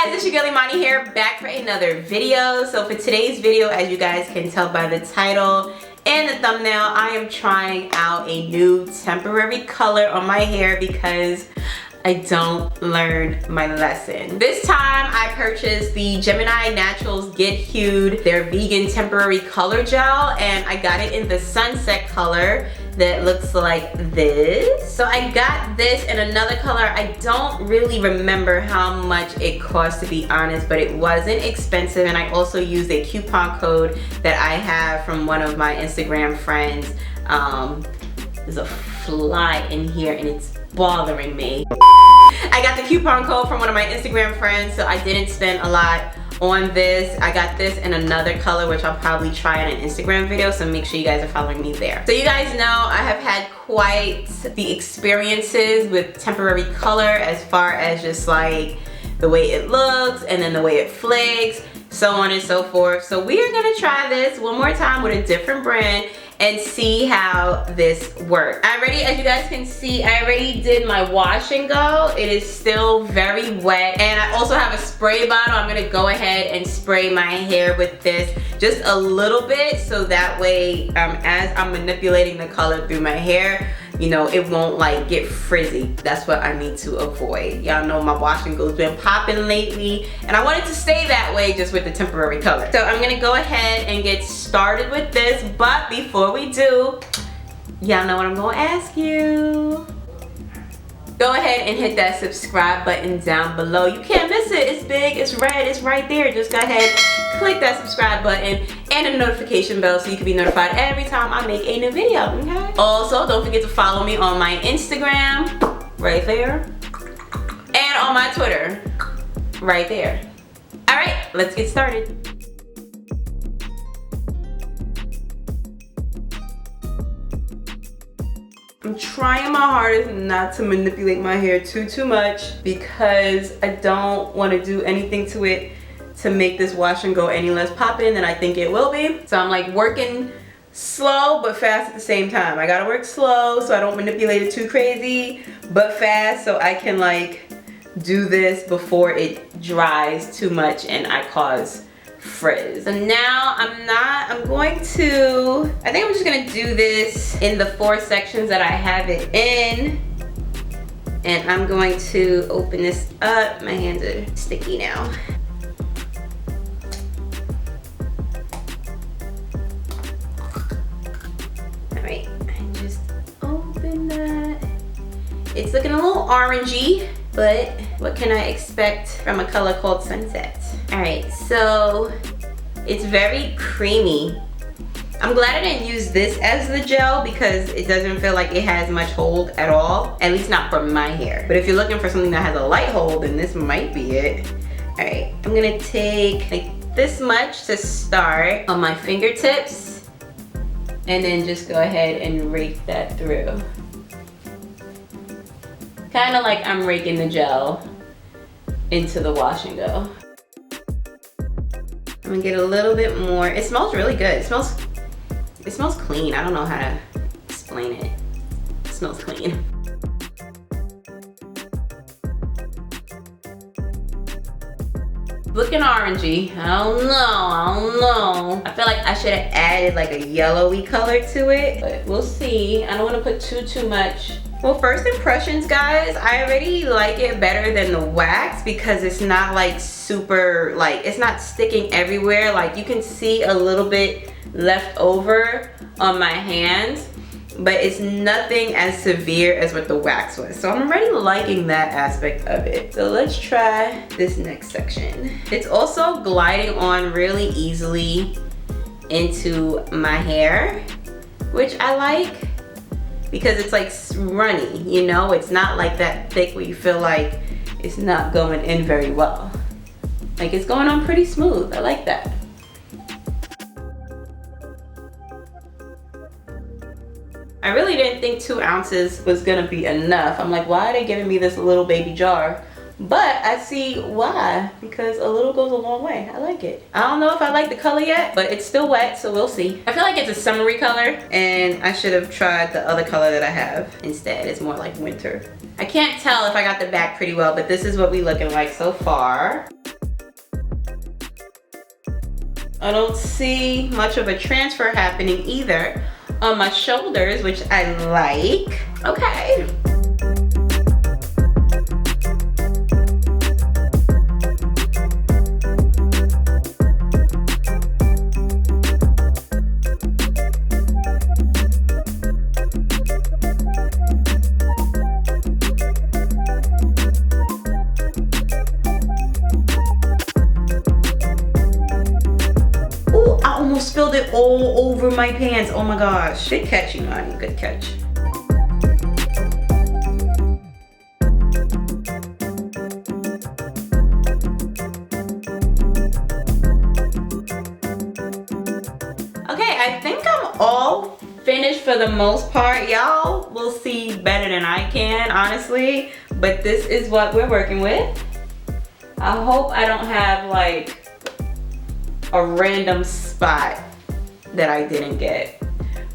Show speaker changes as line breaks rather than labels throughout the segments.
Hey guys, it's your girl Imani here, back for another video. So for today's video, as you guys can tell by the title and the thumbnail, I am trying out a new temporary color on my hair because I don't learn my lesson. This time I purchased the Gemini Naturals Get Hued, their vegan temporary color gel, and I got it in the sunset color that looks like this. So I got this in another color. I don't really remember how much it cost, to be honest, but it wasn't expensive, and I also used a coupon code that I have from one of my Instagram friends. There's a fly in here and it's bothering me. I got the coupon code from one of my Instagram friends, so I didn't spend a lot on this. I got this in another color, which I'll probably try in an Instagram video, so make sure you guys are following me there. So you guys know I have had quite the experiences with temporary color, as far as just like the way it looks and then the way it flakes, so on and so forth. So we are gonna try this one more time with a different brand and see how this works. As you guys can see, I already did my wash and go. It is still very wet, and I also have a spray bottle. I'm gonna go ahead and spray my hair with this just a little bit, so that way as I'm manipulating the color through my hair, you know, it won't like get frizzy. That's what I need to avoid. Y'all know my wash and go's been popping lately, and I want it to stay that way just with the temporary color. So I'm gonna go ahead and get started with this, but before we do, y'all know what I'm gonna ask you. Go ahead and hit that subscribe button down below. You can't miss it. It's big, it's red, it's right there. Just go ahead, click that subscribe button and the notification bell so you can be notified every time I make a new video, okay? Also, don't forget to follow me on my Instagram, right there, and on my Twitter, right there. All right, let's get started. I'm trying my hardest not to manipulate my hair too much, because I don't want to do anything to it to make this wash and go any less poppin' than I think it will be. So I'm like working slow but fast at the same time. I gotta work slow so I don't manipulate it too crazy, but fast so I can like do this before it dries too much and I cause frizz. So now I think I'm just gonna do this in the 4 sections that I have it in, and I'm going to open this up. My hands are sticky now. All right, I just open that. It's looking a little orangey, but what can I expect from a color called Sunset? All right, so it's very creamy. I'm glad I didn't use this as the gel because it doesn't feel like it has much hold at all, at least not for my hair. But if you're looking for something that has a light hold, then this might be it. All right, I'm gonna take like this much to start on my fingertips, and then just go ahead and rake that through. Kind of like I'm raking the gel into the wash and go. I'm gonna get a little bit more. It smells really good. It smells clean. I don't know how to explain it. It smells clean. Looking orangey. I don't know. I feel like I should have added like a yellowy color to it, but we'll see. I don't want to put too much. Well, first impressions, guys, I already like it better than the wax because it's not like super, like it's not sticking everywhere. Like you can see a little bit left over on my hands, but it's nothing as severe as what the wax was. So I'm already liking that aspect of it. So let's try this next section. It's also gliding on really easily into my hair, which I like, because it's like runny, you know? It's not like that thick where you feel like it's not going in very well. Like it's going on pretty smooth. I like that. I really didn't think 2 ounces was gonna be enough. I'm like, why are they giving me this little baby jar? But I see why, because a little goes a long way. I like it. I don't know if I like the color yet, but it's still wet, so we'll see. I feel like it's a summery color, and I should have tried the other color that I have instead. It's more like winter. I can't tell if I got the back pretty well, but this is what we looking like so far. I don't see much of a transfer happening either on my shoulders, which I like. Okay. Spilled it all over my pants. Oh my gosh. Good catch, Imani. Good catch. Okay, I think I'm all finished for the most part. Y'all will see better than I can, honestly. But this is what we're working with. I hope I don't have like a random spot that I didn't get,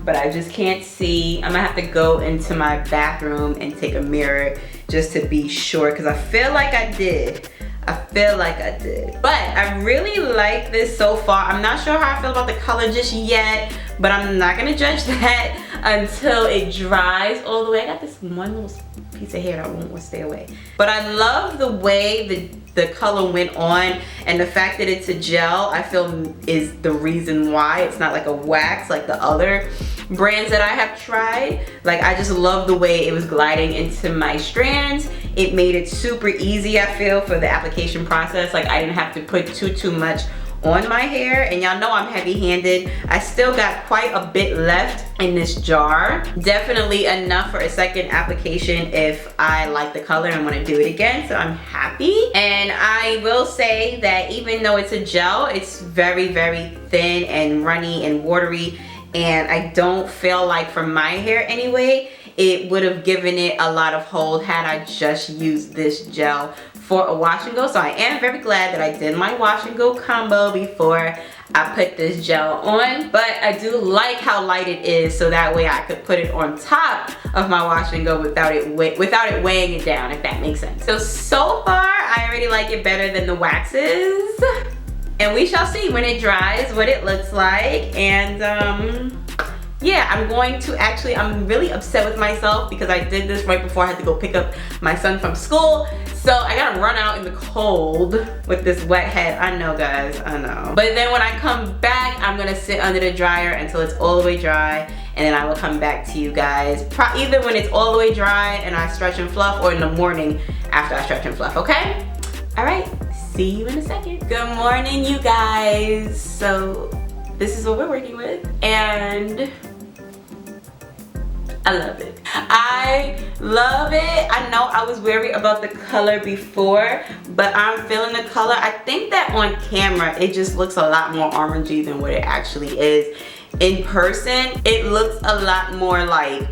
but I just can't see. I'm gonna have to go into my bathroom and take a mirror just to be sure, because I feel like I did. But I really like this so far. I'm not sure how I feel about the color just yet, but I'm not gonna judge that until it dries all the way. I got this one little piece of hair that won't stay away. But I love the way the color went on, and the fact that it's a gel, I feel is the reason why. It's not like a wax like the other brands that I have tried. Like, I just love the way it was gliding into my strands. It made it super easy, I feel, for the application process. Like, I didn't have to put too much on my hair, and y'all know I'm heavy-handed. I still got quite a bit left in this jar. Definitely enough for a second application if I like the color and want to do it again, so I'm happy. And I will say that even though it's a gel, it's very, very thin and runny and watery, and I don't feel like, for my hair anyway, it would have given it a lot of hold had I just used this gel for a wash and go. So I am very glad that I did my wash and go combo before I put this gel on. But I do like how light it is, so that way I could put it on top of my wash and go without it weighing it down, if that makes sense. So far I already like it better than the waxes, and we shall see when it dries what it looks like. And yeah, I'm really upset with myself because I did this right before I had to go pick up my son from school. So I gotta run out in the cold with this wet head. I know, guys, I know. But then when I come back, I'm gonna sit under the dryer until it's all the way dry, and then I will come back to you guys. Either when it's all the way dry and I stretch and fluff, or in the morning after I stretch and fluff, okay? All right, see you in a second. Good morning, you guys. So this is what we're working with, and I love it. I love it. I know I was wary about the color before, but I'm feeling the color. I think that on camera, it just looks a lot more orangey than what it actually is. In person, it looks a lot more like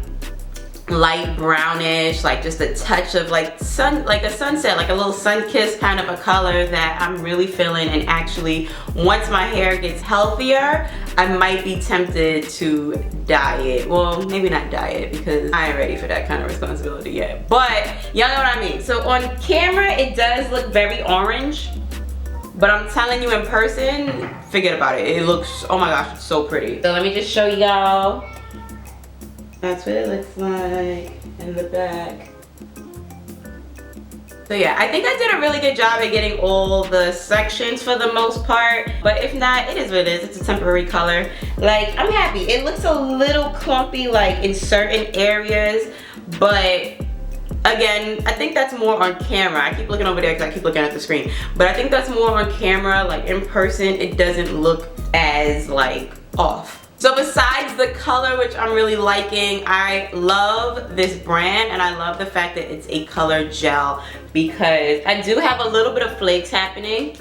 light brownish, like just a touch of like a sunset, like a little sun-kissed kind of a color that I'm really feeling. And actually, once my hair gets healthier, I might be tempted to dye it. Well, maybe not dye it, because I ain't ready for that kind of responsibility yet, but y'all know what I mean. So on camera, it does look very orange, but I'm telling you, in person, forget about it. It looks, oh my gosh, it's so pretty. So let me just show y'all. That's what it looks like in the back. So yeah, I think I did a really good job at getting all the sections for the most part. But if not, it is what it is. It's a temporary color. Like, I'm happy. It looks a little clumpy, like in certain areas. But again, I think that's more on camera. I keep looking over there because I keep looking at the screen. But I think that's more on camera. Like in person, it doesn't look as like off. So besides the color, which I'm really liking, I love this brand, and I love the fact that it's a color gel, because I do have a little bit of flakes happening,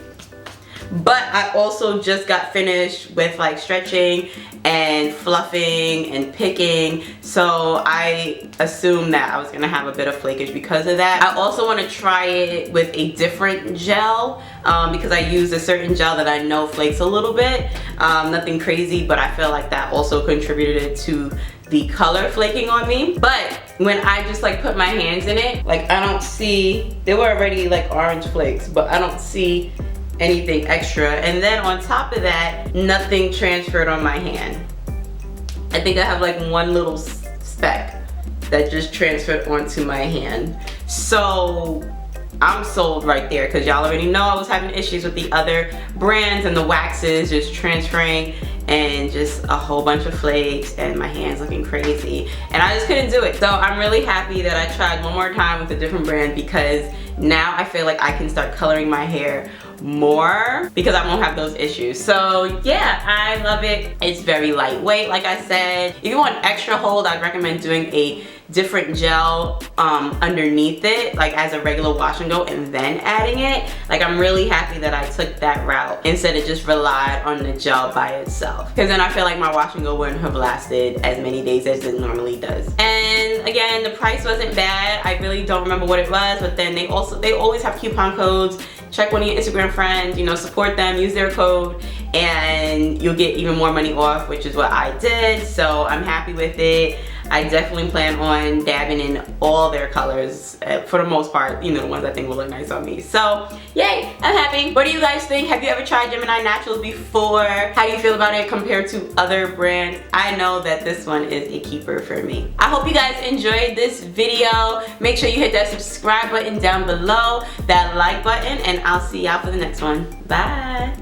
but I also just got finished with like stretching and fluffing and picking, so I assumed that I was gonna have a bit of flakage because of that. I also want to try it with a different gel, because I used a certain gel that I know flakes a little bit. Nothing crazy, but I feel like that also contributed to the color flaking on me. But when I just like put my hands in it, like I don't see, they were already like orange flakes, but I don't see anything extra. And then on top of that, nothing transferred on my hand. I think I have like one little speck that just transferred onto my hand. So I'm sold right there, because y'all already know I was having issues with the other brands and the waxes just transferring and just a whole bunch of flakes and my hands looking crazy, and I just couldn't do it. So I'm really happy that I tried one more time with a different brand, because now I feel like I can start coloring my hair more because I won't have those issues. So yeah, I love it. It's very lightweight, like I said. If you want extra hold, I'd recommend doing a different gel underneath it, like as a regular wash and go, and then adding it. Like, I'm really happy that I took that route instead of just relied on the gel by itself, because then I feel like my wash and go wouldn't have lasted as many days as it normally does. And again, the price wasn't bad. I really don't remember what it was, but then they always have coupon codes. Check one of your Instagram friends, you know, support them, use their code, and you'll get even more money off, which is what I did. So I'm happy with it. I definitely plan on dabbing in all their colors for the most part, you know, the ones I think will look nice on me. So yay, I'm happy. What do you guys think? Have you ever tried Gemini Naturals before? How do you feel about it compared to other brands? I know that this one is a keeper for me. I hope you guys enjoyed this video. Make sure you hit that subscribe button down below, that like button, and I'll see y'all for the next one. Bye.